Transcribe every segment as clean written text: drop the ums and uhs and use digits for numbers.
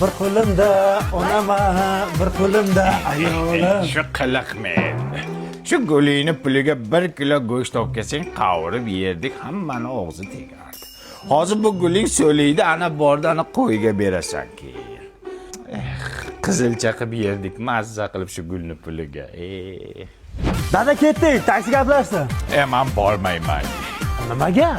Bir qo'limda onaman, bir qo'limda ayolim. Shu qiliqmen. Shu gulingni puliga 1 kilo go'sht olib kelsang, qavurib yerdik, hammani og'zi tegardi. Hozir bu guling so'laydi, ana borda ana qo'yga berasan keyin. Qizilcha qilib yerdik, mazza qilib shu gulni puliga. Dada ketdik, taksi gaplashdi. Men bormayman. Nimaga?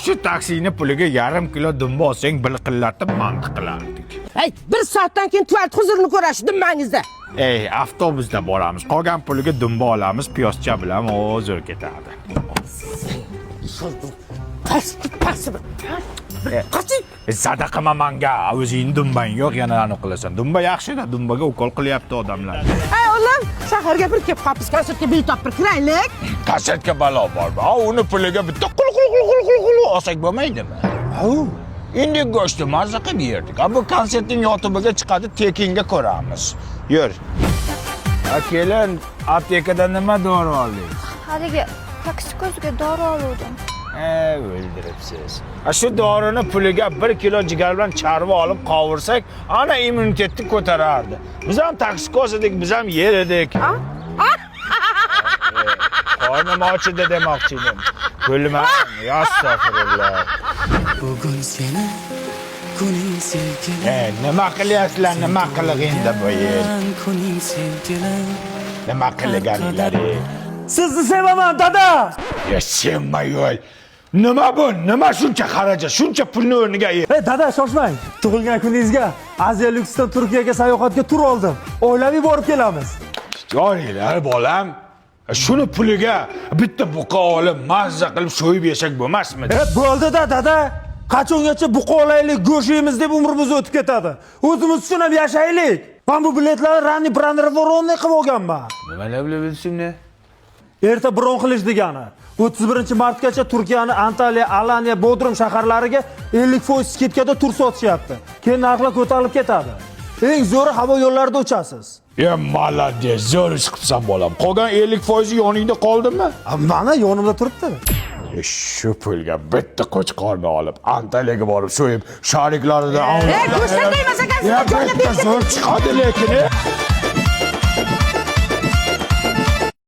Shu taksini puliga 1/2 kilo dumba olsang, bir qillatib mantiq qilardik. Hey, 1 soatdan keyin tuvat huzurini ko'rasiz dummangizda. Avtobusda boramiz. Qolgan puliga dumba olamiz, piyozcha bilan o'zir ketadi. Qoching. Sadaqa manga, o'zing dumbang yo'q, yana aniq qilasan. Dumba yaxshi-da, dumbaga ukol qilyapti odamlar. Hey, o'g'lim, shaharga bir kelib qolibsiz, konsertga betob bir kiraylik. Konsertga balo bormi? Uni puliga bitta qul olsak bo'lmaydimi? Endi go'shtni mazza qilib yerdik. Bu konsertning yotubiga chiqadi, tekinga ko'ramiz. Yur. Kelin, aptekadan nima dori olding? Haligi toksikoziga dori oldim. O'ldiribsiz. Shu dorini puliga 1 kilo jigar bilan charva olib qovursak, ana immunitetni ko'tarardi. Biz ham toksikoz edik, biz ham yer edik. Qornim ochidi demoqchi edim. Kulmang, astag'firulloh. Bugun seni kuning sevgilim. Nima qilyapsizlar, nima qilig'ingda bu yer? Kuning sevgilim. Nima qilganinlaring? Sizni sevaman, dada. Sevmayol. Nima bu? Nima shuncha xarajat, shuncha pulni o'rniga? Hey dada, shoshmang. Tug'ilgan kuningizga Aziya Luxdan Turkiyaga sayohatga tur oldim. Oilaviy borib kelamiz. Joylar bolam. Shuni puliga bitta buqa olib, mazza qilib so'yib yesak bo'lmasmidi? Bo'ldi-da, dada. Qachongacha buqa olaylik, go'shimiz deb umrimiz o'tib ketadi. O'zimiz uchun ham yashaylik. Men bu biletlarni ranni pranravoronni qilib olganman. Nimalar bilibsizmi? Erta bron qilish degani. 31-martgacha Turkiyaning Antaliya, Alaniya, Bodrum shaharlariga 50% sketkada tur sotishyapti. Keyin narxlar ko'tarilib ketadi. Eng zo'ri havo yo'llarida uchasiz. Malades, zo'r ish qilsan bolam. Qolgan 50% yoningda qoldimi? Mana yonimda turibdi. Shu pulga bitta qo'chqorni olib, Antaliyaga borib so'yib, shariklaridan Ko'rsatmaymas ekansiz, zo'r chiqadi lekin.